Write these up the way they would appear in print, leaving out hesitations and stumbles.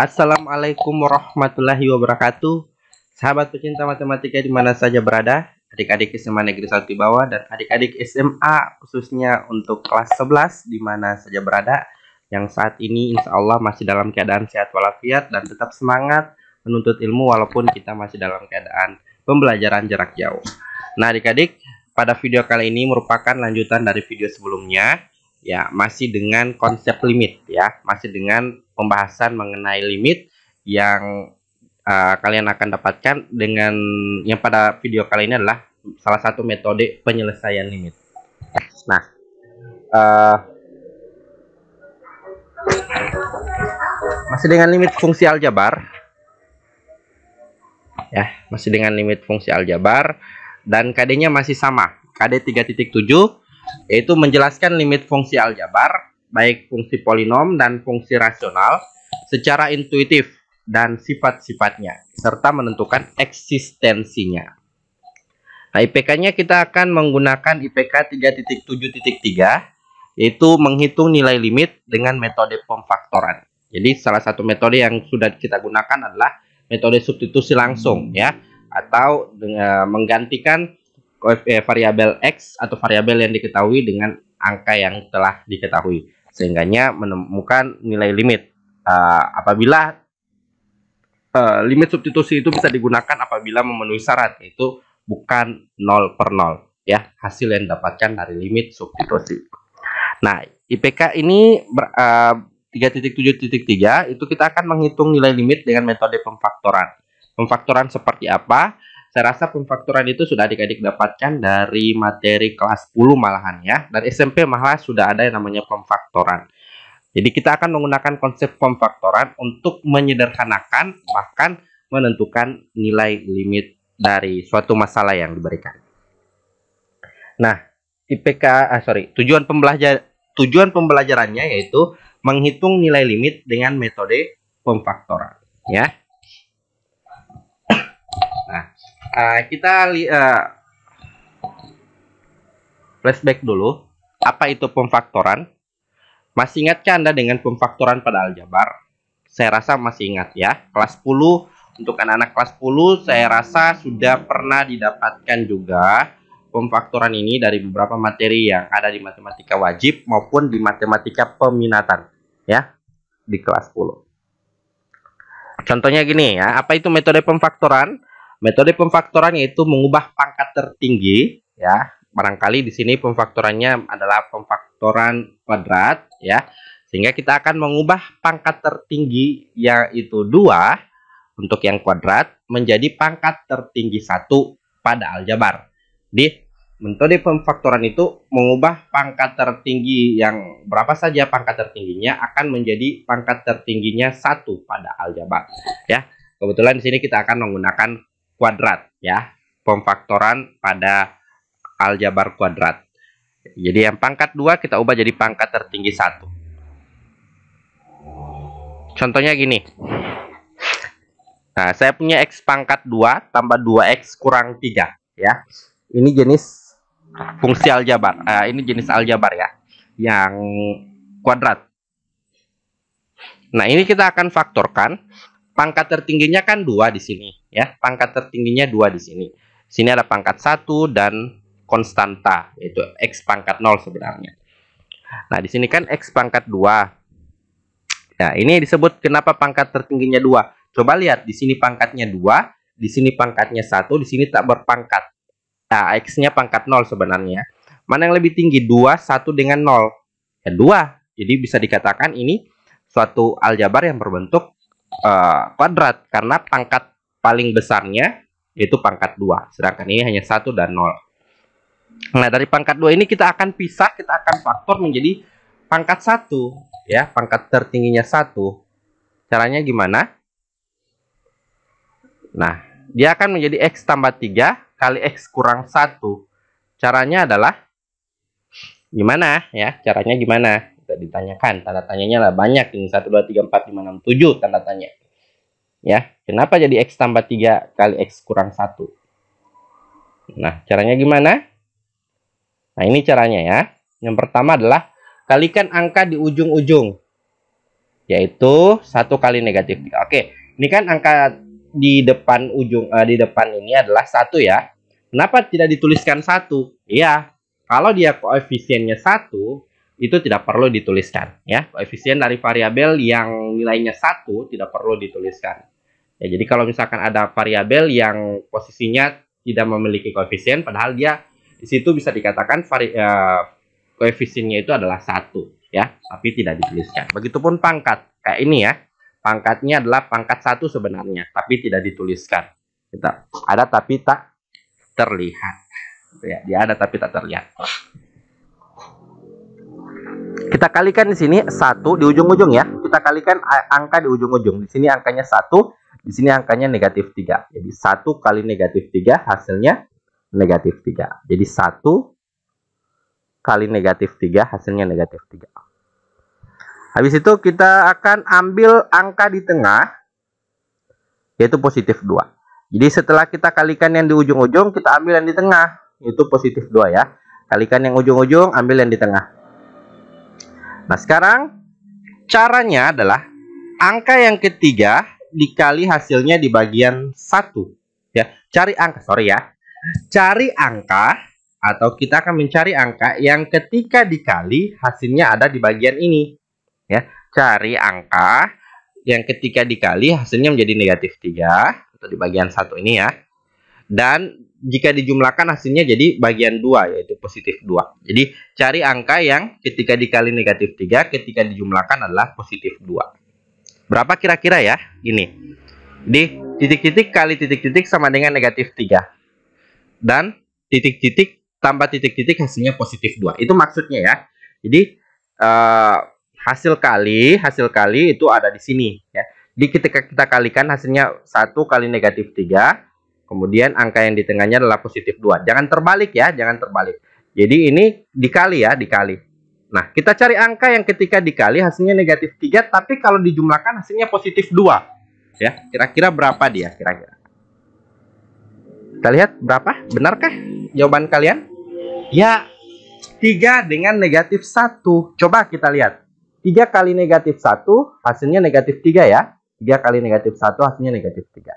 Assalamualaikum warahmatullahi wabarakatuh. Sahabat pecinta matematika di mana saja berada, adik-adik SMA Negeri 1 di bawah dan adik-adik SMA khususnya untuk kelas 11 di mana saja berada, yang saat ini insya Allah masih dalam keadaan sehat walafiat dan tetap semangat menuntut ilmu walaupun kita masih dalam keadaan pembelajaran jarak jauh. Nah adik-adik, pada video kali ini merupakan lanjutan dari video sebelumnya, ya masih dengan konsep limit, ya masih dengan pembahasan mengenai limit yang kalian akan dapatkan dengan yang pada video kali ini adalah salah satu metode penyelesaian limit. Nah, masih dengan limit fungsi aljabar, ya masih dengan limit fungsi aljabar dan KD-nya masih sama, KD 3.7, yaitu menjelaskan limit fungsi aljabar baik fungsi polinom dan fungsi rasional secara intuitif dan sifat-sifatnya serta menentukan eksistensinya. Nah, IPK-nya kita akan menggunakan IPK 3.7.3, yaitu menghitung nilai limit dengan metode pemfaktoran. Jadi salah satu metode yang sudah kita gunakan adalah metode substitusi langsung, ya, atau dengan menggantikan variabel X atau variabel yang diketahui dengan angka yang telah diketahui, sehingganya menemukan nilai limit. Apabila limit substitusi itu bisa digunakan apabila memenuhi syarat, yaitu bukan 0 per 0, ya, hasil yang didapatkan dari limit substitusi. Nah, IPK ini 3.7.3 itu kita akan menghitung nilai limit dengan metode pemfaktoran. Pemfaktoran seperti apa? Saya rasa pemfaktoran itu sudah adik-adik dapatkan dari materi kelas 10 malahan, ya. Dan SMP malah sudah ada yang namanya pemfaktoran. Jadi kita akan menggunakan konsep pemfaktoran untuk menyederhanakan bahkan menentukan nilai limit dari suatu masalah yang diberikan. Nah, tujuan pembelajarannya yaitu menghitung nilai limit dengan metode pemfaktoran, ya. Nah, kita flashback dulu. Apa itu pemfaktoran? Masih ingatkah Anda dengan pemfaktoran pada aljabar? Saya rasa masih ingat, ya. Kelas 10, untuk anak-anak kelas 10 saya rasa sudah pernah didapatkan juga pemfaktoran ini dari beberapa materi yang ada di matematika wajib maupun di matematika peminatan, ya, di kelas 10. Contohnya gini, ya. Apa itu metode pemfaktoran? Metode pemfaktoran yaitu mengubah pangkat tertinggi, ya. Barangkali di sini pemfaktorannya adalah pemfaktoran kuadrat, ya. Sehingga kita akan mengubah pangkat tertinggi yaitu 2 untuk yang kuadrat menjadi pangkat tertinggi 1 pada aljabar. Di metode pemfaktoran itu mengubah pangkat tertinggi yang berapa saja pangkat tertingginya akan menjadi pangkat tertingginya 1 pada aljabar, ya. Kebetulan di sini kita akan menggunakan kuadrat, ya. Pemfaktoran pada aljabar kuadrat. Jadi yang pangkat 2 kita ubah jadi pangkat tertinggi 1. Contohnya gini. Nah, saya punya X pangkat 2 tambah 2X kurang 3, ya. Ini jenis fungsi aljabar. Ini jenis aljabar, ya, yang kuadrat. Nah, ini kita akan faktorkan. Pangkat tertingginya kan 2 di sini, ya. Pangkat tertingginya 2 di sini. Sini ada pangkat 1 dan konstanta, yaitu X pangkat 0 sebenarnya. Nah, di sini kan X pangkat 2. Nah, ini disebut kenapa pangkat tertingginya 2. Coba lihat, di sini pangkatnya 2, di sini pangkatnya 1, di sini tak berpangkat. Nah, X-nya pangkat 0 sebenarnya. Mana yang lebih tinggi? 2, 1 dengan 0. Ya, 2. Jadi bisa dikatakan ini suatu aljabar yang berbentuk kuadrat, karena pangkat paling besarnya yaitu pangkat 2. Sedangkan ini hanya 1 dan 0. Nah, dari pangkat 2 ini kita akan pisah, kita akan faktor menjadi pangkat 1, ya, pangkat tertingginya 1. Caranya gimana? Nah, dia akan menjadi X tambah 3 kali X kurang 1. Caranya adalah gimana, ya? Caranya gimana? Kita ditanyakan, tanda tanyanya lah banyak ini, 1 2 3 4 5 6 7 tanda tanya. Ya, kenapa jadi X tambah 3 kali X kurang 1? Nah, caranya gimana? Nah, ini caranya, ya. Yang pertama adalah kalikan angka di ujung-ujung. yaitu 1 kali negatif 3. Oke, ini kan angka di depan di depan ini adalah 1 ya. Kenapa tidak dituliskan 1? Iya, kalau dia koefisiennya 1, itu tidak perlu dituliskan ya. Koefisien dari variabel yang nilainya 1 tidak perlu dituliskan. Ya, jadi kalau misalkan ada variabel yang posisinya tidak memiliki koefisien, padahal dia di situ bisa dikatakan koefisiennya itu adalah 1 ya, tapi tidak dituliskan. Begitupun pangkat, kayak ini ya. Pangkatnya adalah pangkat 1 sebenarnya, tapi tidak dituliskan. Kita ada tapi tak terlihat. Ya, dia ada tapi tak terlihat. Kita kalikan di sini 1 di ujung-ujung ya. Kita kalikan angka di ujung-ujung. Di sini angkanya 1, di sini angkanya negatif 3. Jadi 1 kali negatif 3 hasilnya negatif 3. Jadi 1 kali negatif 3 hasilnya negatif 3. Habis itu kita akan ambil angka di tengah, yaitu positif 2. Jadi setelah kita kalikan yang di ujung-ujung, kita ambil yang di tengah, yaitu positif 2 ya. Kalikan yang ujung-ujung, ambil yang di tengah. Nah sekarang caranya adalah angka yang ketiga dikali hasilnya di bagian 1 ya. Cari angka atau kita akan mencari angka yang ketika dikali hasilnya ada di bagian ini ya. Cari angka yang ketika dikali hasilnya menjadi negatif 3 atau di bagian 1 ini ya. Dan jika dijumlahkan hasilnya jadi bagian 2 yaitu positif 2. Jadi cari angka yang ketika dikali negatif 3 ketika dijumlahkan adalah positif 2. Berapa kira-kira ya? Ini. Di titik-titik kali titik-titik sama dengan negatif 3. Dan titik-titik tambah titik-titik hasilnya positif 2. Itu maksudnya ya. Jadi hasil kali itu ada di sini ya. Jadi ketika kita kalikan hasilnya 1 kali negatif 3. Kemudian angka yang di tengahnya adalah positif 2. Jangan terbalik ya, jangan terbalik. Jadi ini dikali ya, dikali. Nah, kita cari angka yang ketika dikali hasilnya negatif 3, tapi kalau dijumlahkan hasilnya positif 2. Ya, kira-kira berapa dia? Kira-kira. Kita lihat berapa? Benarkah jawaban kalian? Ya, 3 dengan negatif 1. Coba kita lihat. 3 kali negatif 1 hasilnya negatif 3 ya. 3 kali negatif 1 hasilnya negatif 3.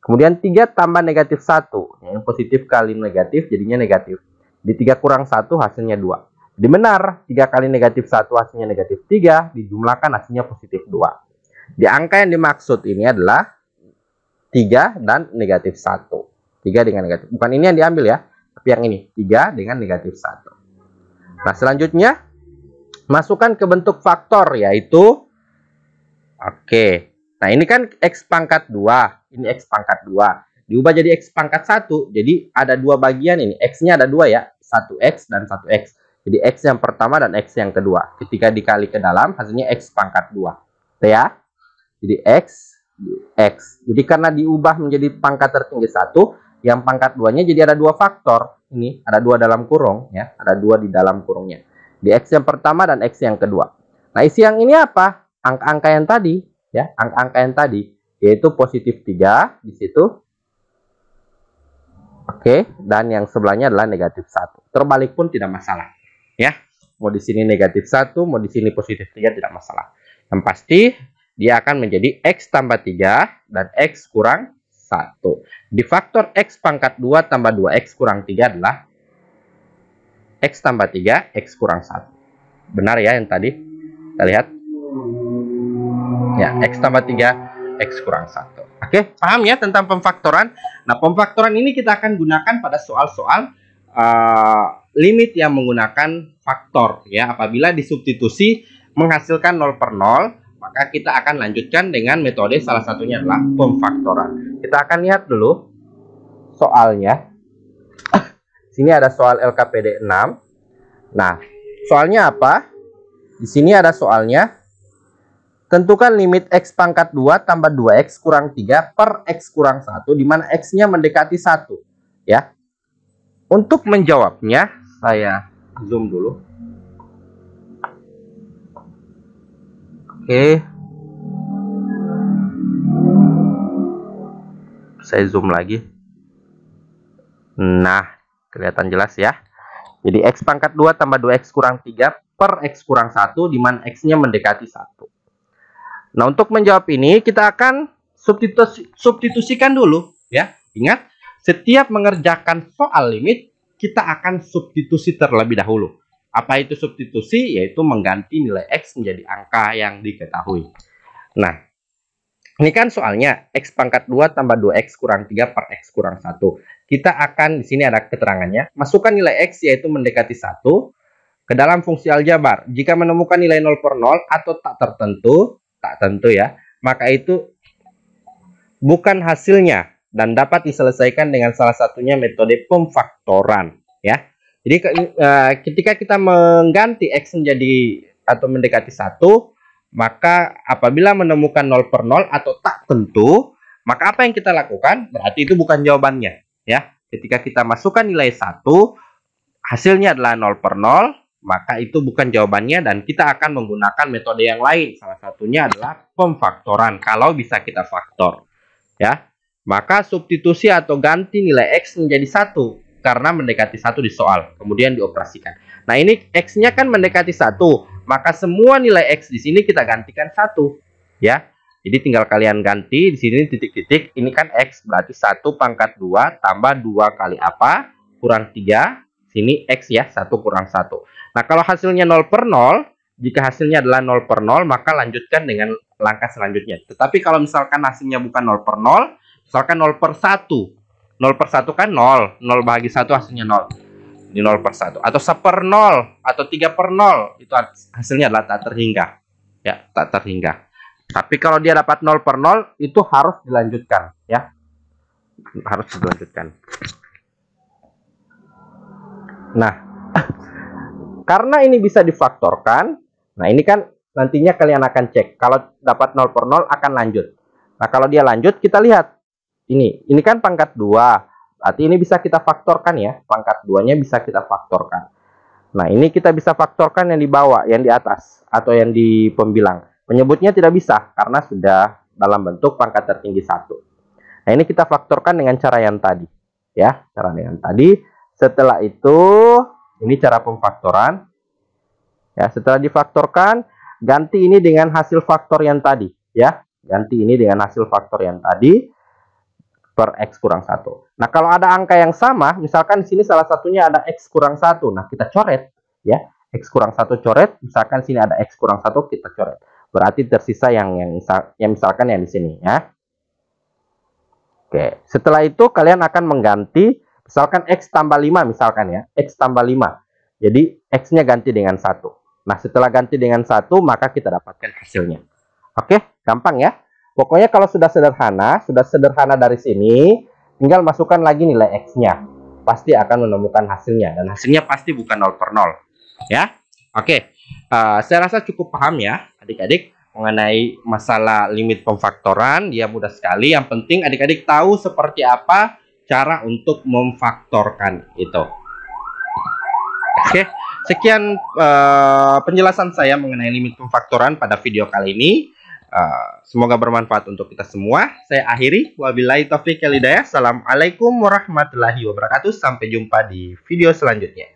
Kemudian 3 tambah negatif 1. Yang positif kali negatif jadinya negatif. Di 3 kurang 1 hasilnya 2. Jadi benar, 3 kali negatif 1 hasilnya negatif 3. Dijumlahkan hasilnya positif 2. Di angka yang dimaksud ini adalah 3 dan negatif 1. 3 dengan negatif. Bukan ini yang diambil ya. Tapi yang ini. 3 dengan negatif 1. Nah selanjutnya. Masukkan ke bentuk faktor yaitu. Oke. Nah ini kan X pangkat 2. Ini X pangkat 2. Diubah jadi X pangkat 1. Jadi ada dua bagian ini. X-nya ada dua ya. 1X dan 1X. Jadi X yang pertama dan X yang kedua. Ketika dikali ke dalam hasilnya X pangkat 2. Oke ya. Jadi X. Jadi karena diubah menjadi pangkat tertinggi 1. Yang pangkat 2-nya jadi ada dua faktor. Ini ada dua dalam kurung ya. Ada dua di dalam kurungnya. Di X yang pertama dan X yang kedua. Nah isi yang ini apa? Angka-angka yang tadi. Ya, angka-angka yang tadi yaitu positif 3 di situ. Oke, dan yang sebelahnya adalah negatif 1. Terbalik pun tidak masalah, ya. Mau di sini negatif 1, mau di sini positif 3 tidak masalah. Yang pasti dia akan menjadi X tambah 3 dan X kurang 1. Di faktor X pangkat 2 tambah 2X kurang 3 adalah X tambah 3, X kurang 1. Benar ya yang tadi? Kita lihat. Ya, X tambah 3, X kurang 1. Oke, paham ya tentang pemfaktoran? Nah, pemfaktoran ini kita akan gunakan pada soal-soal limit yang menggunakan faktor. Ya, apabila disubstitusi menghasilkan 0 per 0, maka kita akan lanjutkan dengan metode salah satunya adalah pemfaktoran. Kita akan lihat dulu soalnya. Sini ada soal LKPD 6. Nah, soalnya apa? Di sini ada soalnya. Tentukan limit X pangkat 2 tambah 2X kurang 3 per X kurang 1, di mana X-nya mendekati 1. Ya. Untuk menjawabnya, saya zoom dulu. Oke. Saya zoom lagi. Nah, kelihatan jelas ya. Jadi X pangkat 2 tambah 2X kurang 3 per X kurang 1, di mana X-nya mendekati 1. Nah, untuk menjawab ini kita akan substitusikan dulu ya. Ingat, setiap mengerjakan soal limit kita akan substitusi terlebih dahulu. Apa itu substitusi? Yaitu mengganti nilai X menjadi angka yang diketahui. Nah, ini kan soalnya X pangkat 2 tambah 2X kurang 3 per X kurang 1. Kita akan, di sini ada keterangannya, masukkan nilai X yaitu mendekati 1 ke dalam fungsi aljabar. Jika menemukan nilai 0 per 0 atau tak tentu ya, maka itu bukan hasilnya dan dapat diselesaikan dengan salah satunya metode pemfaktoran ya. Jadi ketika kita mengganti X menjadi atau mendekati 1, maka apabila menemukan 0 per 0 atau tak tentu, maka apa yang kita lakukan? Berarti itu bukan jawabannya ya. Ketika kita masukkan nilai 1, hasilnya adalah 0 per 0, maka itu bukan jawabannya dan kita akan menggunakan metode yang lain. Salah satunya adalah pemfaktoran kalau bisa kita faktor ya. Maka substitusi atau ganti nilai X menjadi 1 karena mendekati 1 di soal, kemudian dioperasikan. Nah, ini X-nya kan mendekati 1, maka semua nilai X di sini kita gantikan 1 ya. Jadi tinggal kalian ganti di sini titik-titik, ini kan X berarti 1 pangkat 2 tambah 2 kali apa? Kurang 3. Sini X ya, 1 kurang 1. Nah, kalau hasilnya 0 per 0, jika hasilnya adalah 0 per 0, maka lanjutkan dengan langkah selanjutnya. Tetapi kalau misalkan hasilnya bukan 0 per 0, misalkan 0 per 1. 0 per 1 kan 0. 0 bahagi 1 hasilnya 0. Ini 0 per 1. Atau 1 per 0. Atau 3 per 0. Itu hasilnya adalah tak terhingga. Ya, tak terhingga. Tapi kalau dia dapat 0 per 0, itu harus dilanjutkan. Ya, harus dilanjutkan. Nah, karena ini bisa difaktorkan, nah ini kan nantinya kalian akan cek. Kalau dapat 0 per 0 akan lanjut. Nah, kalau dia lanjut, kita lihat. Ini kan pangkat 2. Berarti ini bisa kita faktorkan ya. Pangkat 2-nya bisa kita faktorkan. Nah, ini kita bisa faktorkan yang di bawah, yang di atas, atau yang di pembilang. Menyebutnya tidak bisa, karena sudah dalam bentuk pangkat tertinggi 1. Nah, ini kita faktorkan dengan cara yang tadi. Ya, cara yang tadi. Setelah itu, ini cara pemfaktoran. Ya, setelah difaktorkan, ganti ini dengan hasil faktor yang tadi. Ya, ganti ini dengan hasil faktor yang tadi per X kurang 1. Nah, kalau ada angka yang sama, misalkan di sini salah satunya ada X kurang 1. Nah, kita coret. Ya, X kurang 1 coret. Misalkan sini ada X kurang 1, kita coret. Berarti tersisa yang misalkan yang di sini. Ya. Oke, setelah itu kalian akan mengganti. Misalkan X tambah 5 misalkan ya. X tambah 5. Jadi X-nya ganti dengan 1. Nah, setelah ganti dengan 1, maka kita dapatkan hasilnya. Oke, gampang ya. Pokoknya kalau sudah sederhana dari sini, tinggal masukkan lagi nilai X-nya. Pasti akan menemukan hasilnya. Dan hasilnya pasti bukan 0 per 0. Ya, oke. Saya rasa cukup paham ya, adik-adik. Mengenai masalah limit pemfaktoran. Dia mudah sekali. Yang penting adik-adik tahu seperti apa cara untuk memfaktorkan itu. Oke, sekian penjelasan saya mengenai limit pemfaktoran pada video kali ini. Semoga bermanfaat untuk kita semua. Saya akhiri. Wabillahi taufiq wal hidayah. Assalamualaikum warahmatullahi wabarakatuh. Sampai jumpa di video selanjutnya.